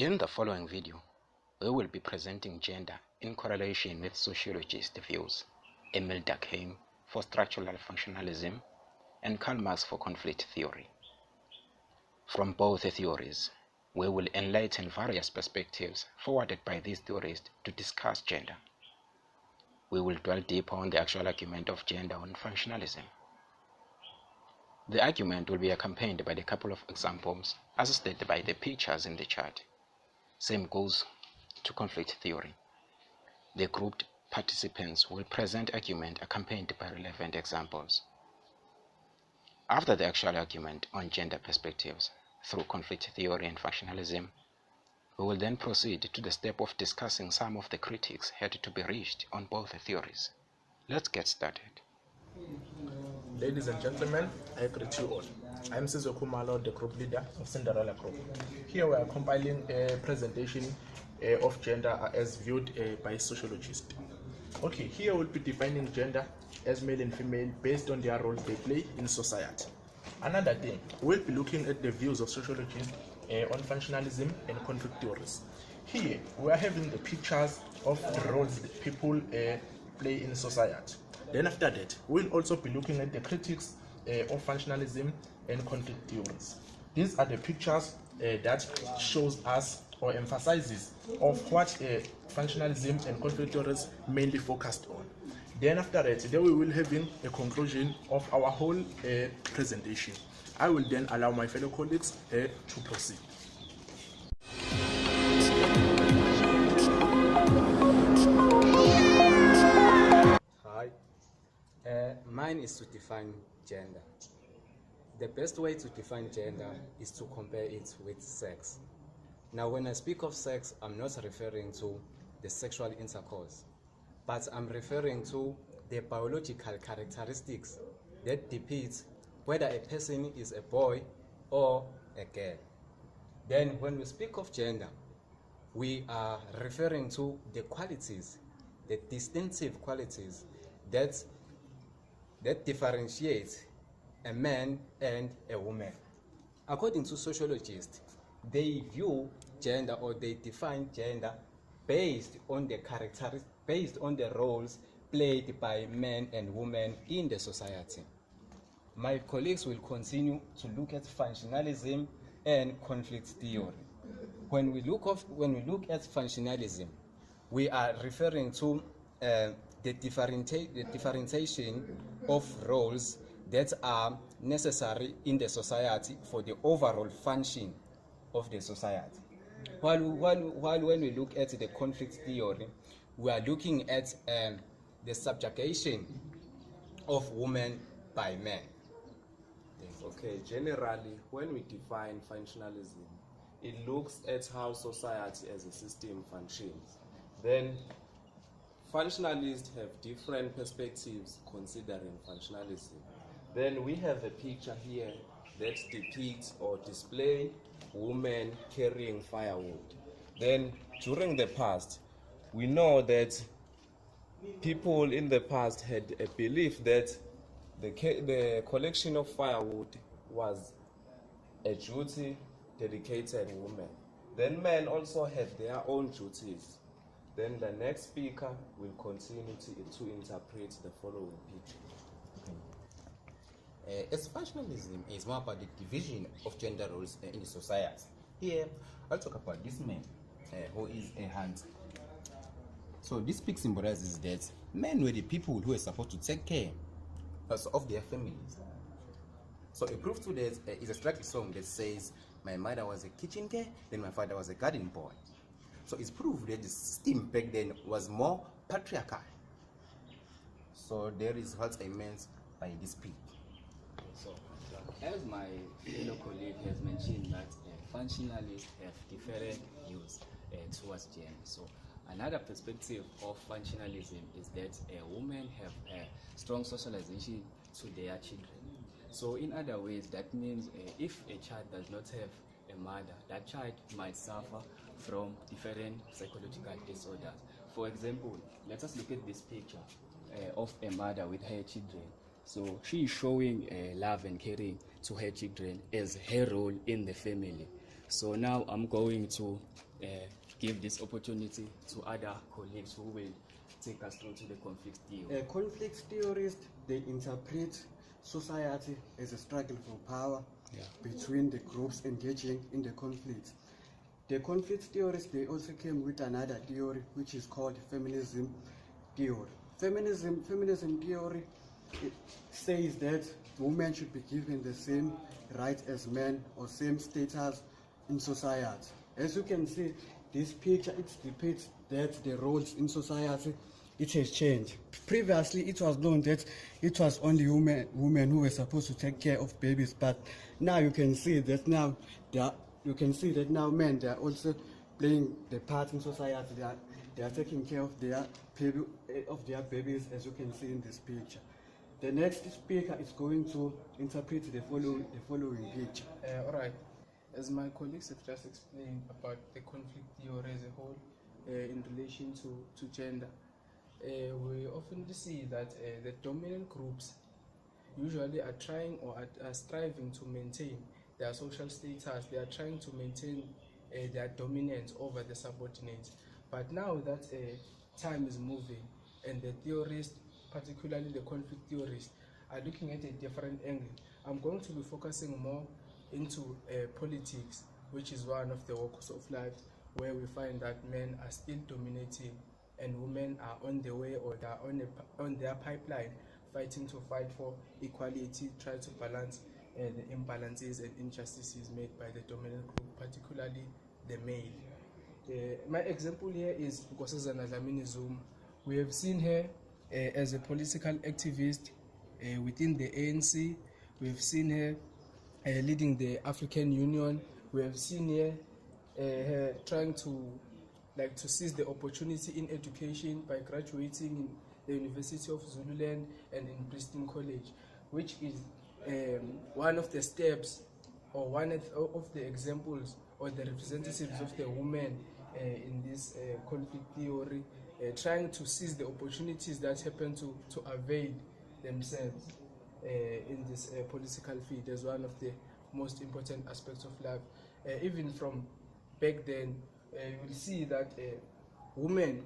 In the following video, we will be presenting gender in correlation with sociologist views, Emil Durkheim for structural functionalism, and Karl Marx for conflict theory. From both theories, we will enlighten various perspectives forwarded by these theorists to discuss gender. We will dwell deeper on the actual argument of gender on functionalism. The argument will be accompanied by a couple of examples as stated by the pictures in the chart. Same goes to conflict theory. The grouped participants will present argument accompanied by relevant examples. After the actual argument on gender perspectives through conflict theory and functionalism, we will then proceed to the step of discussing some of the critiques had to be reached on both theories. Let's get started. Ladies and gentlemen, I greet you all. I'm Sizwe Khumalo, the group leader of Cinderella group. Here we are compiling a presentation of gender as viewed by sociologists. Okay, here we'll be defining gender as male and female based on their role they play in society. Another thing, we'll be looking at the views of sociologists on functionalism and conflict theories. Here we are having the pictures of the roles that people play in society. Then after that, we'll also be looking at the critics of functionalism and conflict theories. These are the pictures that shows us or emphasizes of what functionalism and conflict theories mainly focused on. Then after that, then we will having a conclusion of our whole presentation. I will then allow my fellow colleagues to proceed. Mine is to define gender. The best way to define gender is to compare it with sex. Now, when I speak of sex, I'm not referring to the sexual intercourse, but I'm referring to the biological characteristics that depict whether a person is a boy or a girl. Then, when we speak of gender, we are referring to the qualities, the distinctive qualities that differentiate a man and a woman. According to sociologists, they view gender or they define gender based on the roles played by men and women in the society. My colleagues will continue to look at functionalism and conflict theory. When we look at functionalism, we are referring to the differentiation of roles that are necessary in the society for the overall function of the society. While when we look at the conflict theory, we are looking at the subjugation of women by men. Okay, generally, when we define functionalism, it looks at how society as a system functions. Then functionalists have different perspectives considering functionalism. Then we have a picture here that depicts or displays women carrying firewood. Then during the past, we know that people in the past had a belief that the collection of firewood was a duty dedicated to women. Then men also had their own duties. Then the next speaker will continue to interpret the following picture. As functionalism is more about the division of gender roles in the society. Here, I'll talk about this man who is a hunter. So this pic symbolizes that men were the people who were supposed to take care of their families. So a proof to that is a striking song that says, "My mother was a kitchen girl, then my father was a garden boy." So it's proof that the system back then was more patriarchal. So there is what I meant by this pic. So, as my fellow colleague has mentioned, that functionalists have different views towards gender. So, another perspective of functionalism is that women have a strong socialization to their children. So, in other ways, that means if a child does not have a mother, that child might suffer from different psychological disorders. For example, let us look at this picture of a mother with her children. So she is showing love and caring to her children as her role in the family. So now I'm going to give this opportunity to other colleagues who will take us through to the conflict theory. Conflict theorists, they interpret society as a struggle for power between the groups engaging in the conflict. The conflict theorists, they also came with another theory which is called feminism theory. Feminism theory, it says that women should be given the same rights as men or same status in society. As you can see, this picture, it depicts that the roles in society, it has changed. Previously, it was known that it was only women who were supposed to take care of babies, but now you can see that now men, they are also playing the part in society. They are taking care of their babies, as you can see in this picture. The next speaker is going to interpret the following picture. All right. As my colleagues have just explained about the conflict theory as a whole in relation to gender, we often see that the dominant groups usually are trying or are striving to maintain their social status. They are trying to maintain their dominance over the subordinates. But now that time is moving and the theorists, particularly the conflict theorists, are looking at a different angle, I'm going to be focusing more into politics, which is one of the walks of life where we find that men are still dominating and women are on the way, or they are on their pipeline fighting for equality, try to balance the imbalances and injustices made by the dominant group, particularly the male. My example here is Nkosazana Dlamini Zuma. We have seen her as a political activist within the ANC. We have seen her leading the African Union. We have seen her trying to seize the opportunity in education by graduating in the University of Zululand and in Bristol College, which is one of the steps or one of the examples or the representatives of the women in this conflict theory, trying to seize the opportunities that happen to avail themselves in this political field as one of the most important aspects of life. Even from back then, you will see that women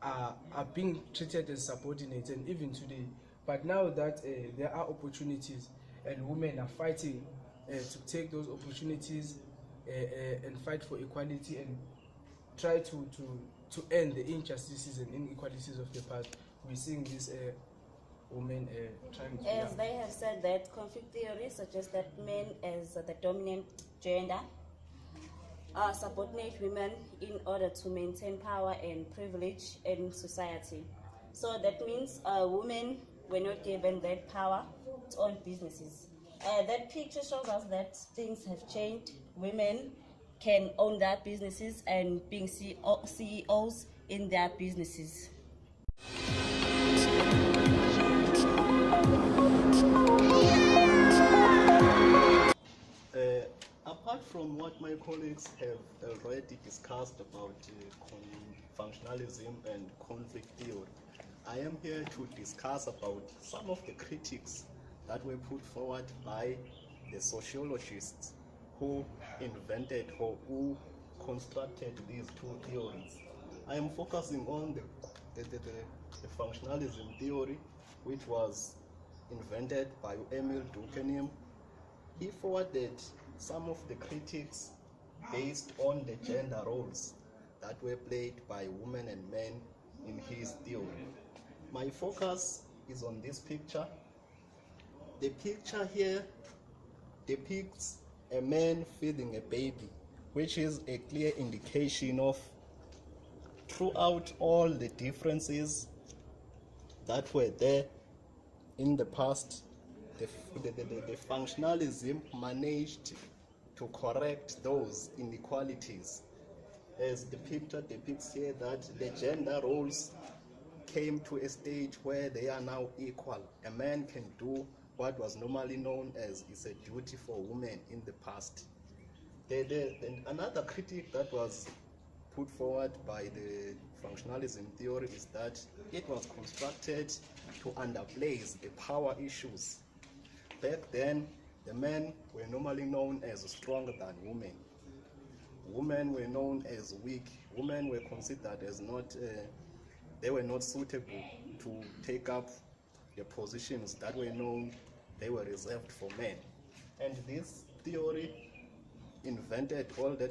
are being treated as subordinates, and even today. But now that there are opportunities and women are fighting to take those opportunities and fight for equality and try to end the injustices and inequalities of the past, we're seeing these women trying to... As they have said that conflict theory suggests that men as the dominant gender subordinate women in order to maintain power and privilege in society. So that means women were not given that power to own businesses. That picture shows us that things have changed. Women can own their businesses and being CEOs in their businesses. Apart from what my colleagues have already discussed about functionalism and conflict theory, I am here to discuss about some of the critiques that were put forward by the sociologists who invented or who constructed these two theories. I am focusing on the functionalism theory, which was invented by Emil Durkheim. He forwarded some of the critiques based on the gender roles that were played by women and men in his theory. My focus is on this picture. The picture here depicts a man feeding a baby, which is a clear indication of, throughout all the differences that were there in the past, the functionalism managed to correct those inequalities. As the picture depicts here, that the gender roles came to a stage where they are now equal. A man can do what was normally known as is a duty for women in the past. Another critique that was put forward by the functionalism theory is that it was constructed to underplay the power issues. Back then, the men were normally known as stronger than women. women were known as weak. Women were considered as not, they were not suitable to take up the positions that were known, they were reserved for men. And this theory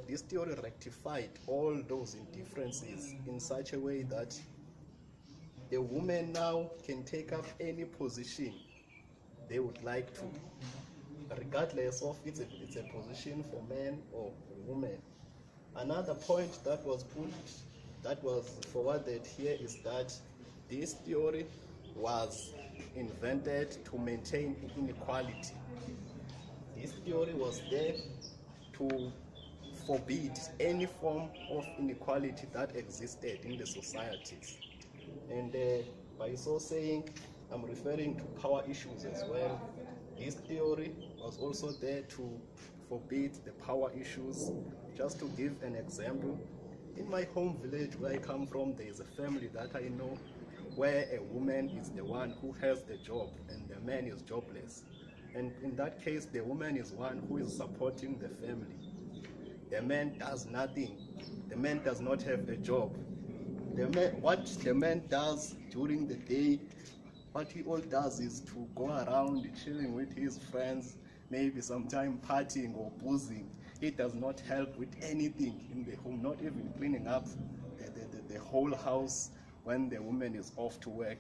this theory rectified all those indifferences in such a way that the woman now can take up any position they would like to, regardless of it's a position for men or women. Another point that was forwarded here is that this theory was invented to maintain inequality. This theory was there to forbid any form of inequality that existed in the societies. And by so saying, I'm referring to power issues as well. This theory was also there to forbid the power issues. Just to give an example, in my home village where I come from, there is a family that I know where a woman is the one who has the job and the man is jobless. And in that case, the woman is one who is supporting the family. The man does nothing. The man does not have a job. What the man does during the day, what he all does is to go around chilling with his friends, maybe sometime partying or boozing. He does not help with anything in the home, not even cleaning up the whole house when the woman is off to work.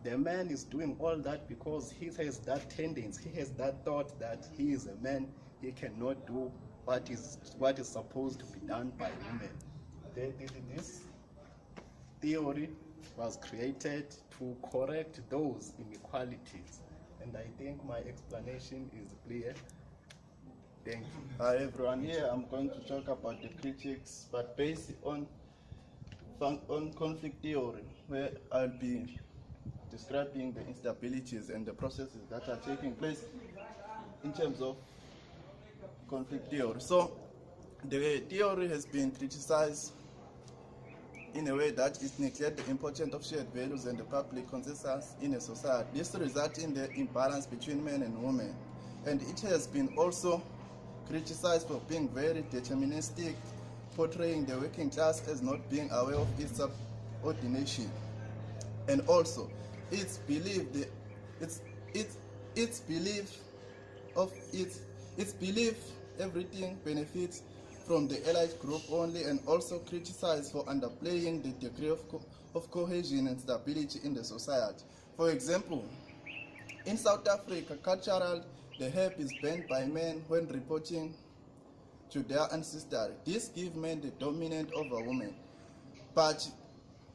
The man is doing all that because he has that tendency, he has that thought that he is a man, he cannot do what is supposed to be done by women. This theory was created to correct those inequalities, and I think my explanation is clear. Thank you. Hi everyone, here I'm going to talk about the critics, but based on conflict theory, where I'll be describing the instabilities and the processes that are taking place in terms of conflict theory. So the theory has been criticized in a way that it neglects the importance of shared values and the public consensus in a society. This results in the imbalance between men and women, and it has been also criticized for being very deterministic, portraying the working class as not being aware of its subordination, and also its belief everything benefits from the elite group only, and also criticized for underplaying the degree of cohesion and stability in the society. For example, in South Africa, cultural, the herb is banned by men when reporting to their ancestry. This gives men the dominant over women. But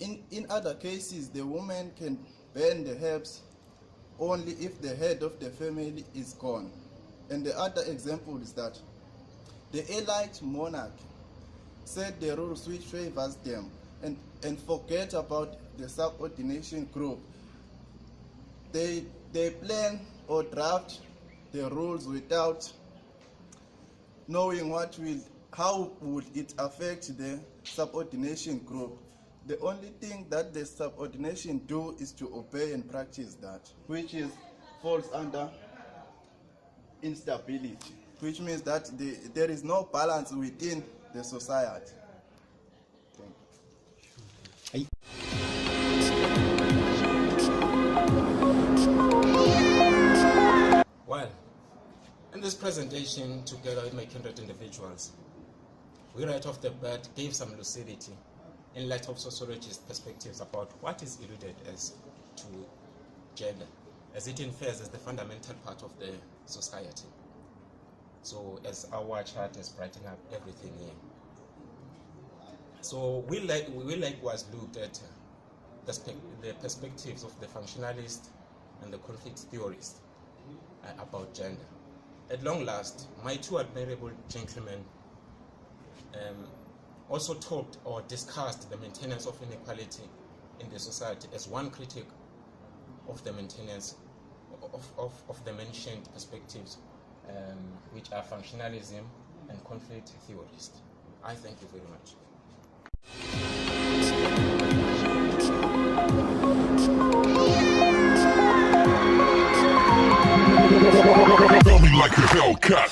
in other cases, the woman can burn the herbs only if the head of the family is gone. And the other example is that the elite monarch set the rules which favors them and forget about the subordination group. They plan or draft the rules without knowing how would it affect the subordination group. The only thing that the subordination do is to obey and practice that, which falls under instability, which means that there is no balance within the society. Thank you. Well, in this presentation, together with my kindred individuals, we right off the bat gave some lucidity in light of sociologist perspectives about what is alluded as to gender, as it infers as the fundamental part of the society. So as our chart has brightened up everything here. So we likewise looked at the perspectives of the functionalist and the conflict theorists about gender. At long last, my two admirable gentlemen also talked or discussed the maintenance of inequality in the society as one critic of the maintenance of the mentioned perspectives, which are functionalism and conflict theorists. I thank you very much. Tell me like a Hellcat.